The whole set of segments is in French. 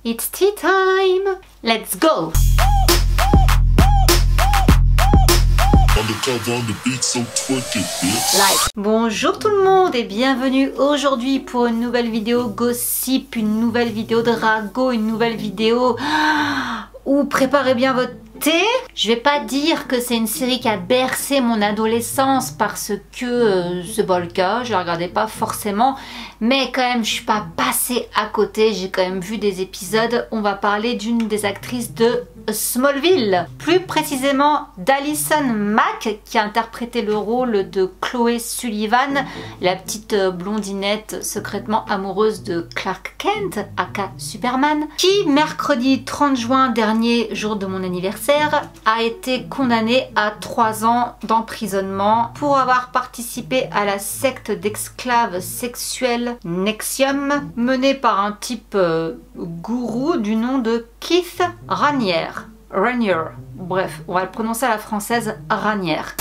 It's tea time! Let's go! Bonjour tout le monde et bienvenue aujourd'hui pour une nouvelle vidéo gossip, une nouvelle vidéo drago, une nouvelle vidéo où préparez bien votre thé. Je vais pas dire que c'est une série qui a bercé mon adolescence parce que c'est pas le cas, je la regardais pas forcément, mais quand même je suis pas passée à côté, j'ai quand même vu des épisodes. On va parler d'une des actrices de Smallville, plus précisément d'Allison Mack qui a interprété le rôle de Chloé Sullivan, la petite blondinette secrètement amoureuse de Clark Kent, aka Superman, qui mercredi 30 juin dernier, jour de mon anniversaire, a été condamnée à 3 ans d'emprisonnement pour avoir participé à la secte d'esclaves sexuels NXIVM menée par un type gourou du nom de Keith Raniere. Bref, on va le prononcer à la française, Raniere.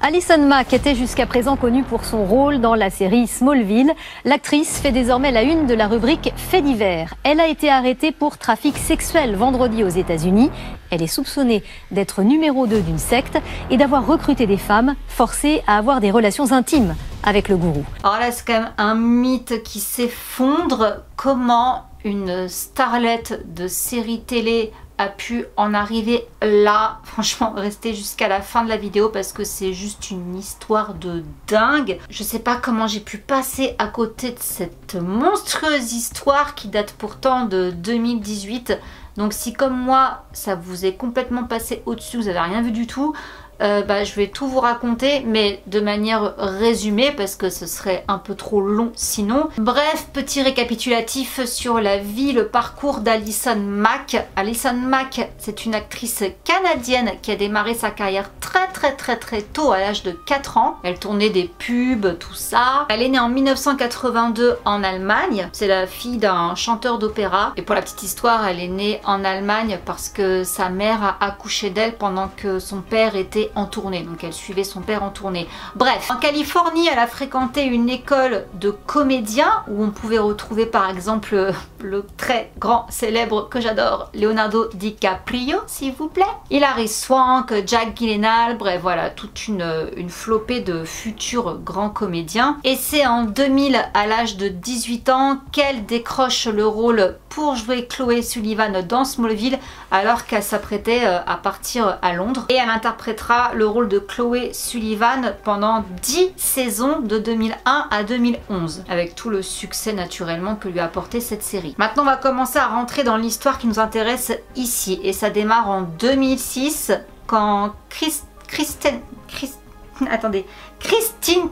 Allison Mack était jusqu'à présent connue pour son rôle dans la série Smallville. L'actrice fait désormais la une de la rubrique Faits divers. Elle a été arrêtée pour trafic sexuel vendredi aux États-Unis. Elle est soupçonnée d'être numéro 2 d'une secte et d'avoir recruté des femmes forcées à avoir des relations intimes avec le gourou. Alors là, c'est quand même un mythe qui s'effondre. Comment une starlette de série télé a pu en arriver là? Franchement, restez jusqu'à la fin de la vidéo parce que c'est juste une histoire de dingue. Je sais pas comment j'ai pu passer à côté de cette monstrueuse histoire qui date pourtant de 2018. Donc si comme moi, ça vous est complètement passé au-dessus, vous n'avez rien vu du tout, je vais tout vous raconter, mais de manière résumée parce que ce serait un peu trop long sinon. Bref, petit récapitulatif sur la vie, le parcours d'Allison Mack. Allison Mack, c'est une actrice canadienne qui a démarré sa carrière très tôt, à l'âge de 4 ans. Elle tournait des pubs, tout ça. Elle est née en 1982 en Allemagne. C'est la fille d'un chanteur d'opéra. Et pour la petite histoire, elle est née en Allemagne parce que sa mère a accouché d'elle pendant que son père était en tournée, donc elle suivait son père en tournée. Bref, en Californie, elle a fréquenté une école de comédiens où on pouvait retrouver par exemple le très grand, célèbre, que j'adore, Leonardo DiCaprio, s'il vous plaît, Hilary Swank, Jack Gyllenhaal, bref, voilà, toute une flopée de futurs grands comédiens. Et c'est en 2000, à l'âge de 18 ans, qu'elle décroche le rôle pour jouer Chloé Sullivan dans Smallville, alors qu'elle s'apprêtait à partir à Londres. Et elle interprétera le rôle de Chloé Sullivan pendant 10 saisons de 2001 à 2011, avec tout le succès naturellement que lui a apporté cette série. Maintenant on va commencer à rentrer dans l'histoire qui nous intéresse ici, et ça démarre en 2006 quand Christine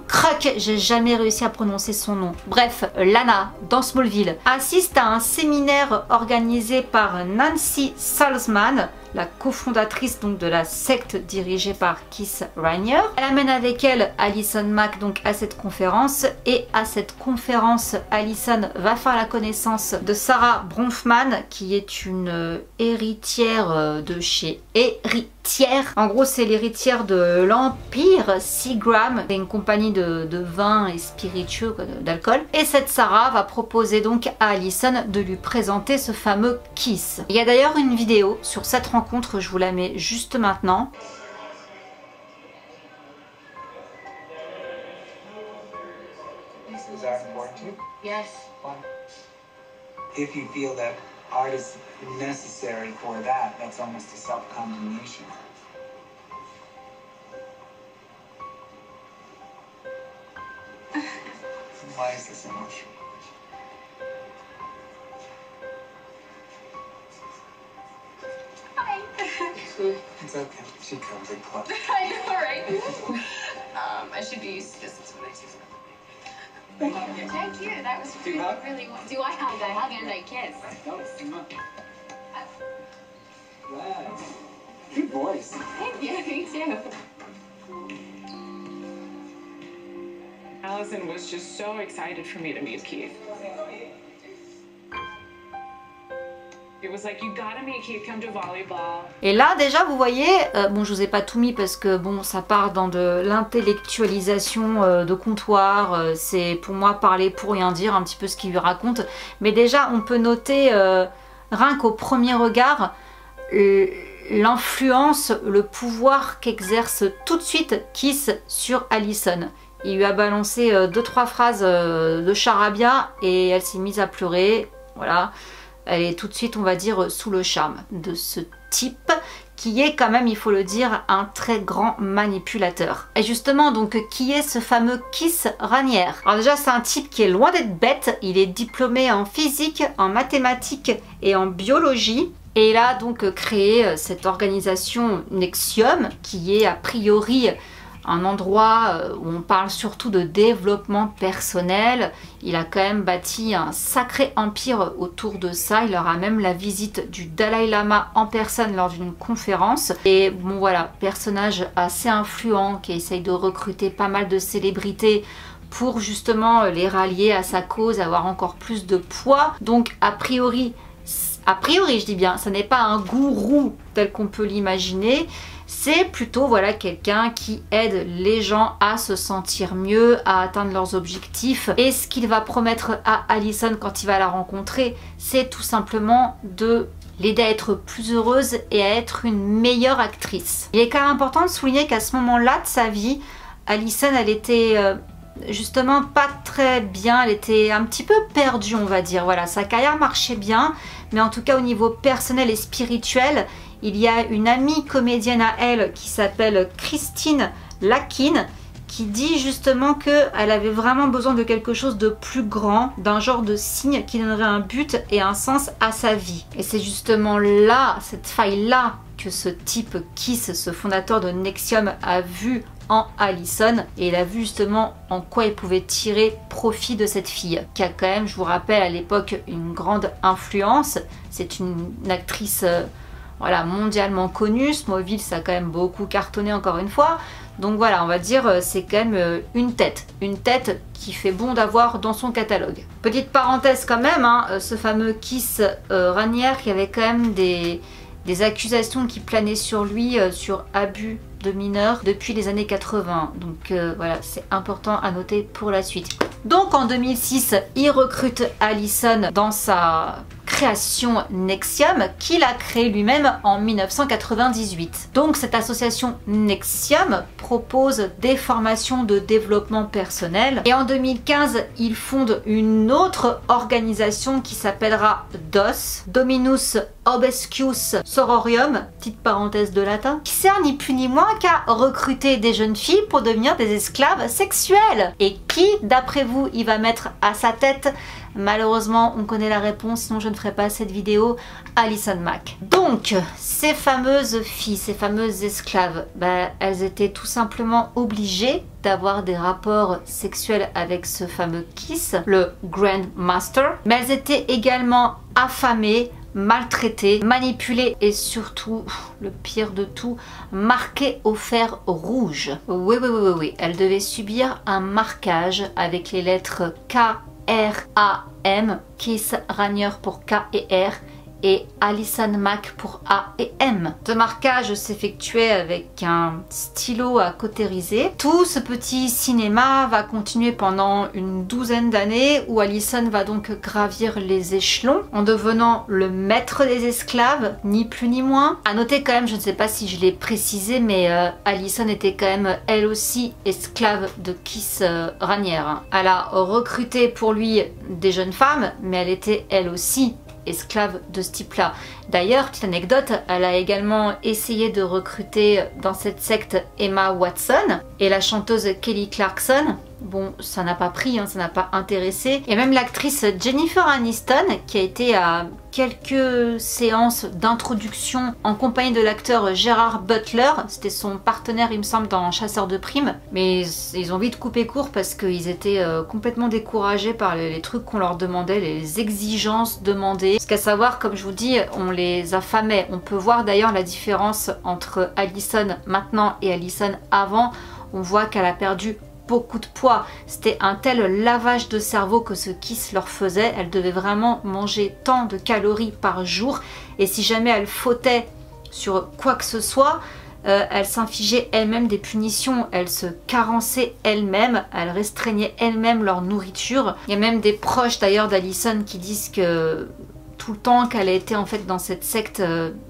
Kruk, j'ai jamais réussi à prononcer son nom. Bref, Lana, dans Smallville, assiste à un séminaire organisé par Nancy Salzman, la cofondatrice donc de la secte dirigée par Keith Raniere. Elle amène avec elle Allison Mack donc à cette conférence, et à cette conférence, Allison va faire la connaissance de Sarah Bronfman, qui est une héritière de chez Héritière. En gros, c'est l'héritière de l'Empire Seagram, c'est une compagnie de vins et spiritueux, d'alcool. Et cette Sarah va proposer donc à Allison de lui présenter ce fameux Keith. Il y a d'ailleurs une vidéo sur cette rencontre, je vous la mets juste maintenant. Is art important to you? Yes. Why? If you feel that art is necessary for that, that's almost a self-condemnation. Why is this emotional? Hi. It's okay. She comes in clutch. I know, right? I should be used to this. It's what I do. Thank you. That was Do you hug? really. Do I hug? I hug and I kiss. No, come on. Wow. Good voice. Thank you. Me too. Allison was just so excited for me to meet Keith. It was like, you gotta meet Keith, come to volleyball. Et là déjà vous voyez, bon je vous ai pas tout mis parce que bon ça part dans de l'intellectualisation de comptoir, c'est pour moi parler pour rien dire un petit peu ce qu'il lui raconte, mais déjà on peut noter rien qu'au premier regard, l'influence, le pouvoir qu'exerce tout de suite Kiss sur Allison. Il lui a balancé 2-3 phrases de charabia et elle s'est mise à pleurer. Voilà, elle est tout de suite, on va dire, sous le charme de ce type qui est quand même, il faut le dire, un très grand manipulateur. Et justement, donc, qui est ce fameux Kiss Raniere? Alors déjà, c'est un type qui est loin d'être bête. Il est diplômé en physique, en mathématiques et en biologie. Et il a donc créé cette organisation NXIVM, qui est a priori un endroit où on parle surtout de développement personnel. Il a quand même bâti un sacré empire autour de ça. Il aura même la visite du Dalai Lama en personne lors d'une conférence. Et bon voilà, personnage assez influent qui essaye de recruter pas mal de célébrités pour justement les rallier à sa cause, avoir encore plus de poids. Donc a priori je dis bien, ce n'est pas un gourou tel qu'on peut l'imaginer. C'est plutôt voilà, quelqu'un qui aide les gens à se sentir mieux, à atteindre leurs objectifs. Et ce qu'il va promettre à Allison quand il va la rencontrer, c'est tout simplement de l'aider à être plus heureuse et à être une meilleure actrice. Il est quand même important de souligner qu'à ce moment-là de sa vie, Allison, elle était justement pas très bien, elle était un petit peu perdue, on va dire. Voilà, sa carrière marchait bien, mais en tout cas au niveau personnel et spirituel, il y a une amie comédienne à elle qui s'appelle Christine Lakin qui dit justement qu'elle avait vraiment besoin de quelque chose de plus grand, d'un genre de signe qui donnerait un but et un sens à sa vie. Et c'est justement là, cette faille-là, que ce type Kiss, ce fondateur de NXIVM, a vu en Allison, et il a vu justement en quoi il pouvait tirer profit de cette fille qui a quand même, je vous rappelle, à l'époque une grande influence. C'est une actrice voilà, mondialement connue. Smallville, ça a quand même beaucoup cartonné encore une fois. Donc voilà, on va dire c'est quand même une tête qui fait bon d'avoir dans son catalogue. Petite parenthèse quand même, hein, ce fameux Kiss Raniere qui avait quand même des accusations qui planaient sur lui sur abus de mineurs depuis les années 80. Donc voilà, c'est important à noter pour la suite. Donc en 2006, il recrute Allison dans sa création NXIVM qu'il a créé lui-même en 1998. Donc cette association NXIVM propose des formations de développement personnel et en 2015 il fonde une autre organisation qui s'appellera DOS, Dominus Obscus Sororium, petite parenthèse de latin, qui sert ni plus ni moins qu'à recruter des jeunes filles pour devenir des esclaves sexuels. Et qui, d'après vous, il va mettre à sa tête? Malheureusement, on connaît la réponse, sinon je ne ferai pas cette vidéo. Allison Mack. Donc, ces fameuses filles, ces fameuses esclaves, elles étaient tout simplement obligées d'avoir des rapports sexuels avec ce fameux Kiss, le Grand Master. Mais elles étaient également affamées, maltraitées, manipulées et surtout, le pire de tout, marquées au fer rouge. Oui, elles devaient subir un marquage avec les lettres K-R-A-M, Kiss Raniere pour K et R, et Allison Mack pour A et M. Ce marquage s'effectuait avec un stylo à cautériser. Tout ce petit cinéma va continuer pendant une douzaine d'années où Allison va donc gravir les échelons en devenant le maître des esclaves, ni plus ni moins. À noter quand même, je ne sais pas si je l'ai précisé, mais Allison était quand même elle aussi esclave de Kiss Raniere. Elle a recruté pour lui des jeunes femmes, mais elle était elle aussi esclave de ce type-là. D'ailleurs, petite anecdote, elle a également essayé de recruter dans cette secte Emma Watson et la chanteuse Kelly Clarkson. Bon, ça n'a pas pris, ça n'a pas intéressé. Et même l'actrice Jennifer Aniston, qui a été à quelques séances d'introduction en compagnie de l'acteur Gerard Butler. C'était son partenaire, il me semble, dans Chasseur de primes. Mais ils ont vite coupé court parce qu'ils étaient complètement découragés par les trucs qu'on leur demandait, les exigences demandées. Parce qu'à savoir, comme je vous dis, on les affamait. On peut voir d'ailleurs la différence entre Allison maintenant et Allison avant. On voit qu'elle a perdu beaucoup de poids. C'était un tel lavage de cerveau que ce Kiss leur faisait. Elle devait vraiment manger tant de calories par jour. Et si jamais elle fautait sur quoi que ce soit, elle s'infligeait elle-même des punitions. Elle se carençait elle-même. Elle restreignait elle-même leur nourriture. Il y a même des proches d'ailleurs d'Allison qui disent que tout le temps qu'elle a été en fait dans cette secte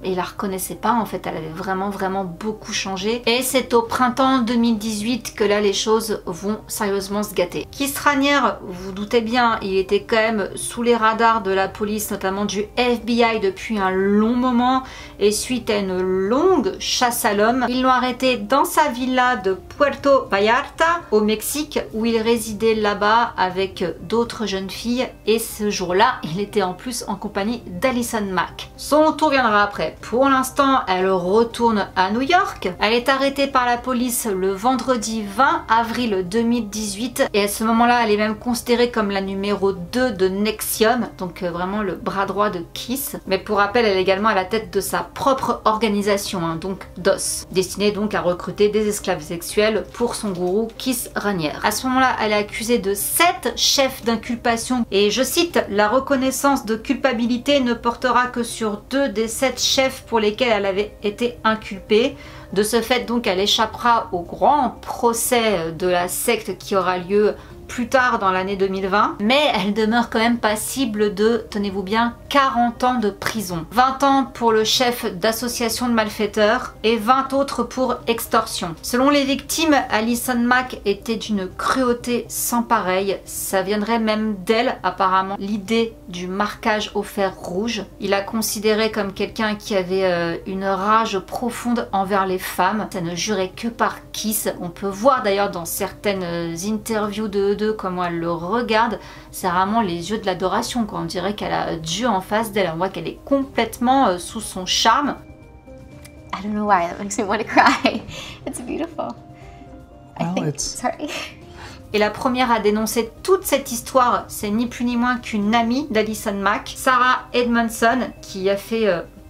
et la reconnaissait pas. En fait, elle avait vraiment beaucoup changé. Et c'est au printemps 2018 que là les choses vont sérieusement se gâter. Keith Raniere, vous doutez bien, il était quand même sous les radars de la police, notamment du FBI depuis un long moment, et suite à une longue chasse à l'homme, ils l'ont arrêté dans sa villa de Puerto Vallarta au Mexique, où il résidait là-bas avec d'autres jeunes filles, et ce jour-là il était en plus en compagnie d'Allison Mack. Son tour viendra après. Pour l'instant elle retourne à New York. Elle est arrêtée par la police le vendredi 20 avril 2018 et à ce moment-là elle est même considérée comme la numéro 2 de NXIVM, donc vraiment le bras droit de Kiss. Mais pour rappel, elle est également à la tête de sa propre organisation, donc DOS, destinée donc à recruter des esclaves sexuels pour son gourou Keith Raniere. À ce moment-là, elle est accusée de 7 chefs d'inculpation et je cite, la reconnaissance de culpabilité ne portera que sur 2 des 7 chefs pour lesquels elle avait été inculpée. De ce fait, donc, elle échappera au grand procès de la secte qui aura lieu plus tard dans l'année 2020, mais elle demeure quand même passible de, tenez-vous bien, 40 ans de prison. 20 ans pour le chef d'association de malfaiteurs et 20 autres pour extorsion. Selon les victimes, Allison Mack était d'une cruauté sans pareille. Ça viendrait même d'elle, apparemment, l'idée du marquage au fer rouge. Il la considérait comme quelqu'un qui avait une rage profonde envers les femmes. Ça ne jurait que par Kiss. On peut voir d'ailleurs dans certaines interviews de comment elle le regarde, c'est vraiment les yeux de l'adoration, quand on dirait qu'elle a Dieu en face d'elle. On voit qu'elle est complètement sous son charme. I don't know why that makes me want to cry. It's beautiful. Sorry. Et la première à dénoncer toute cette histoire, c'est ni plus ni moins qu'une amie d'Allison Mack, Sarah Edmondson, qui a fait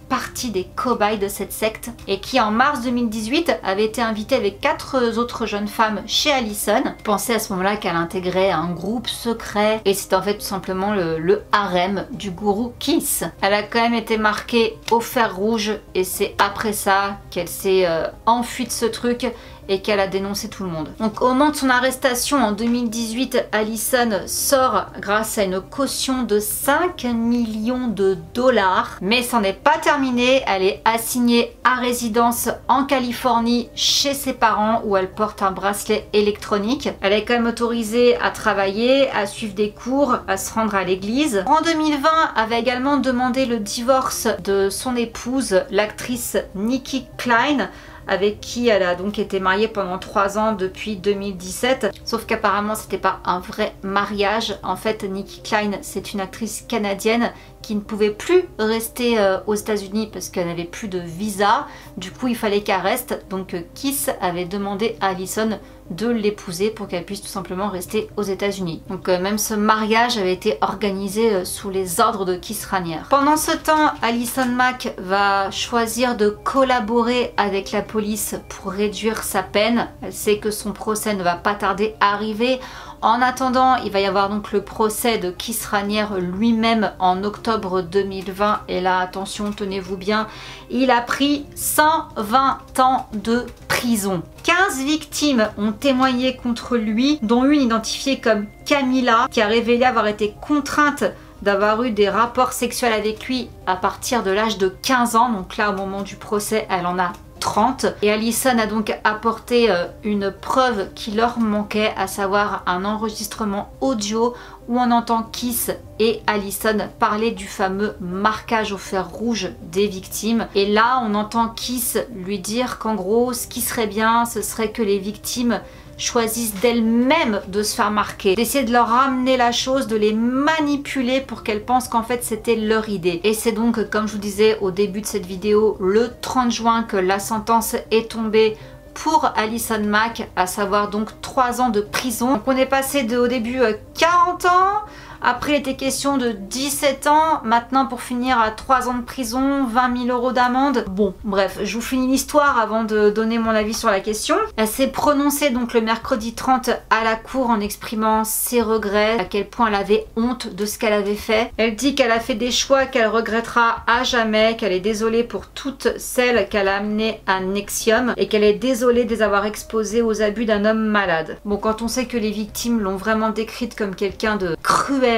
partie des cobayes de cette secte et qui en mars 2018 avait été invitée avec 4 autres jeunes femmes chez Allison. Pensez à ce moment-là qu'elle intégrait un groupe secret et c'est en fait tout simplement le harem du gourou Kiss. Elle a quand même été marquée au fer rouge et c'est après ça qu'elle s'est enfuie de ce truc et qu'elle a dénoncé tout le monde. Donc au moment de son arrestation en 2018, Allison sort grâce à une caution de 5 millions de dollars. Mais c'en est pas terminé, elle est assignée à résidence en Californie chez ses parents où elle porte un bracelet électronique. Elle est quand même autorisée à travailler, à suivre des cours, à se rendre à l'église. En 2020, elle avait également demandé le divorce de son épouse, l'actrice Nicki Clyne, avec qui elle a donc été mariée pendant 3 ans depuis 2017. Sauf qu'apparemment c'était pas un vrai mariage. En fait, Nicki Clyne, c'est une actrice canadienne qui ne pouvait plus rester aux États-Unis parce qu'elle n'avait plus de visa. Du coup, il fallait qu'elle reste. Donc Kiss avait demandé à Allison de l'épouser pour qu'elle puisse tout simplement rester aux États-Unis. Donc même ce mariage avait été organisé sous les ordres de Keith Raniere. Pendant ce temps, Allison Mack va choisir de collaborer avec la police pour réduire sa peine. Elle sait que son procès ne va pas tarder à arriver. En attendant, il va y avoir donc le procès de Keith Raniere lui-même en octobre 2020. Et là, attention, tenez-vous bien, il a pris 120 ans de prison. 15 victimes ont témoigné contre lui, dont une identifiée comme Camilla, qui a révélé avoir été contrainte d'avoir eu des rapports sexuels avec lui à partir de l'âge de 15 ans. Donc là, au moment du procès, elle en a 30. Et Allison a donc apporté une preuve qui leur manquait, à savoir un enregistrement audio où on entend Kiss et Allison parler du fameux marquage au fer rouge des victimes. Et là, on entend Kiss lui dire qu'en gros, ce qui serait bien, ce serait que les victimes choisissent d'elles-mêmes de se faire marquer, d'essayer de leur ramener la chose, de les manipuler pour qu'elles pensent qu'en fait c'était leur idée. Et c'est donc, comme je vous disais au début de cette vidéo, le 30 juin que la sentence est tombée pour Allison Mack, à savoir donc 3 ans de prison. Donc on est passé au début 40 ans, après il était question de 17 ans, maintenant pour finir à 3 ans de prison, 20 000 € d'amende. Bon, bref, je vous finis l'histoire avant de donner mon avis sur la question. Elle s'est prononcée donc le mercredi 30 à la cour en exprimant ses regrets, à quel point elle avait honte de ce qu'elle avait fait. Elle dit qu'elle a fait des choix qu'elle regrettera à jamais, qu'elle est désolée pour toutes celles qu'elle a amenées à NXIVM et qu'elle est désolée de les avoir exposées aux abus d'un homme malade. Bon, quand on sait que les victimes l'ont vraiment décrite comme quelqu'un de cruel,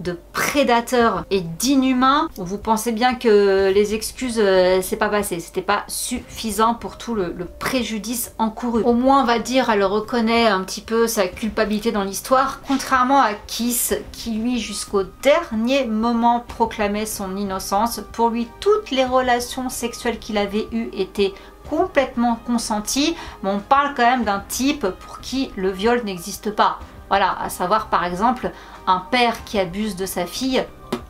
de prédateur et d'inhumain. Vous pensez bien que les excuses c'est pas passé, c'était pas suffisant pour tout le préjudice encouru. Au moins on va dire elle reconnaît un petit peu sa culpabilité dans l'histoire, contrairement à Kiss qui lui jusqu'au dernier moment proclamait son innocence. Pour lui toutes les relations sexuelles qu'il avait eues étaient complètement consenties, mais on parle quand même d'un type pour qui le viol n'existe pas. Voilà, à savoir par exemple un père qui abuse de sa fille,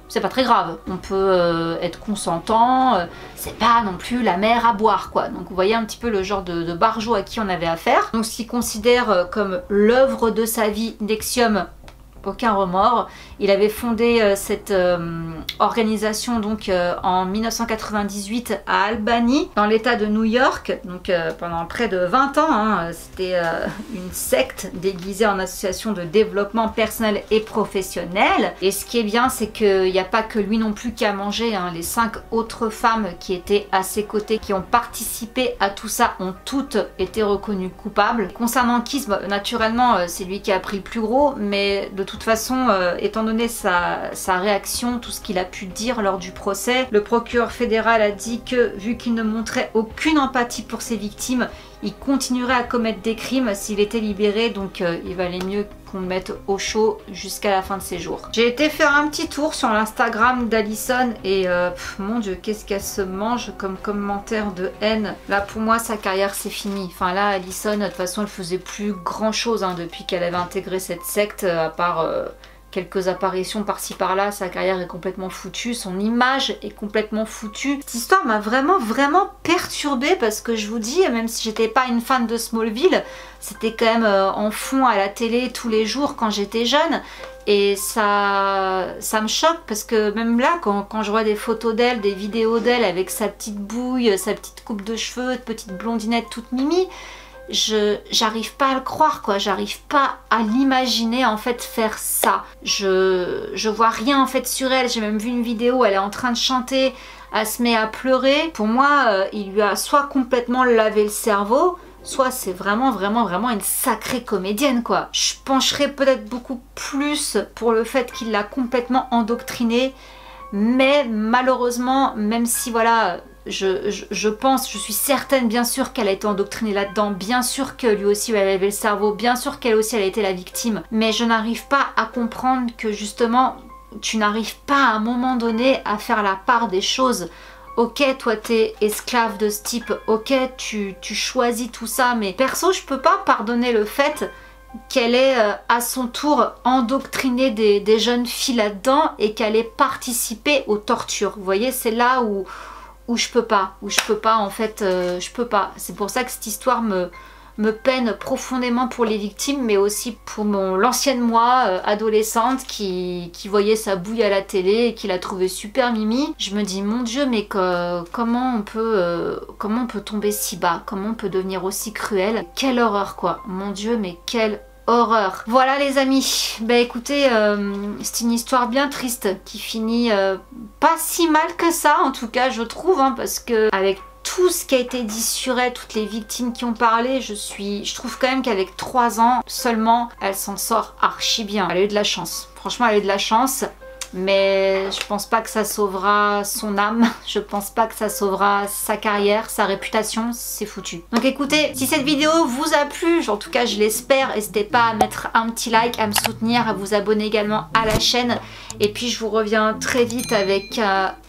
c'est pas très grave, on peut être consentant, c'est pas non plus la mère à boire quoi. Donc vous voyez un petit peu le genre de barjot à qui on avait affaire. Donc ce qu'il considère comme l'œuvre de sa vie, NXIVM, aucun remords. Il avait fondé cette organisation donc en 1998 à Albany, dans l'état de New York, donc pendant près de 20 ans. Hein, c'était une secte déguisée en association de développement personnel et professionnel. Et ce qui est bien, c'est qu'il n'y a pas que lui non plus qui a mangé. Hein. Les 5 autres femmes qui étaient à ses côtés, qui ont participé à tout ça, ont toutes été reconnues coupables. Concernant Kiss, naturellement, c'est lui qui a pris le plus gros, mais de toute façon, étant donné sa réaction, tout ce qu'il a pu dire lors du procès, le procureur fédéral a dit que vu qu'il ne montrait aucune empathie pour ses victimes, il continuerait à commettre des crimes s'il était libéré, donc il valait mieux qu'on le mette au chaud jusqu'à la fin de ses jours. J'ai été faire un petit tour sur l'Instagram d'Allison et mon dieu, qu'est-ce qu'elle se mange comme commentaire de haine. Là pour moi sa carrière c'est fini. Enfin là Allison de toute façon elle faisait plus grand chose hein, depuis qu'elle avait intégré cette secte, à part quelques apparitions par-ci par-là, sa carrière est complètement foutue, son image est complètement foutue. Cette histoire m'a vraiment perturbée parce que je vous dis, même si j'étais pas une fan de Smallville, c'était quand même en fond à la télé tous les jours quand j'étais jeune. Et ça me choque parce que même là, quand je vois des photos d'elle, des vidéos d'elle avec sa petite bouille, sa petite coupe de cheveux, petite blondinette toute mimi, j'arrive pas à le croire quoi, j'arrive pas à l'imaginer en fait faire ça. Je vois rien en fait sur elle, j'ai même vu une vidéo, elle est en train de chanter, elle se met à pleurer. Pour moi, il lui a soit complètement lavé le cerveau, soit c'est vraiment une sacrée comédienne quoi. Je pencherais peut-être beaucoup plus pour le fait qu'il l'a complètement endoctrinée, mais malheureusement, même si voilà, je suis certaine bien sûr qu'elle a été endoctrinée là-dedans, bien sûr que lui aussi elle avait le cerveau, bien sûr qu'elle aussi elle a été la victime, mais je n'arrive pas à comprendre que justement tu n'arrives pas à un moment donné à faire la part des choses. Ok, toi t'es esclave de ce type, ok tu choisis tout ça, mais perso je peux pas pardonner le fait qu'elle ait à son tour endoctriné des jeunes filles là-dedans et qu'elle ait participé aux tortures. Vous voyez, c'est là où je peux pas en fait, je peux pas. C'est pour ça que cette histoire me peine profondément pour les victimes, mais aussi pour l'ancienne moi adolescente qui voyait sa bouille à la télé et qui la trouvait super mimi. Je me dis mon dieu, mais comment on peut tomber si bas, comment on peut devenir aussi cruel. Quelle horreur quoi, mon dieu, mais quelle horreur. Voilà les amis, bah écoutez, c'est une histoire bien triste qui finit pas si mal que ça en tout cas je trouve, hein, parce que avec tout ce qui a été dit sur elle, toutes les victimes qui ont parlé, je trouve quand même qu'avec 3 ans seulement, elle s'en sort archi bien. Elle a eu de la chance, franchement elle a eu de la chance. Mais je pense pas que ça sauvera son âme, je pense pas que ça sauvera sa carrière, sa réputation, c'est foutu. Donc écoutez, si cette vidéo vous a plu, en tout cas je l'espère, n'hésitez pas à mettre un petit like, à me soutenir, à vous abonner également à la chaîne. Et puis je vous reviens très vite avec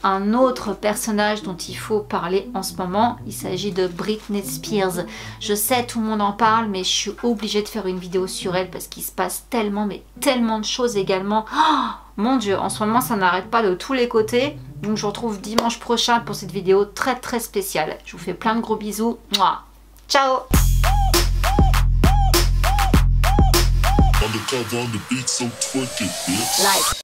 un autre personnage dont il faut parler en ce moment. Il s'agit de Britney Spears. Je sais, tout le monde en parle, mais je suis obligée de faire une vidéo sur elle parce qu'il se passe tellement, mais tellement de choses également. Oh, mon dieu, en ce moment ça n'arrête pas de tous les côtés. Donc je vous retrouve dimanche prochain pour cette vidéo très spéciale. Je vous fais plein de gros bisous. Mouah. Ciao. Like.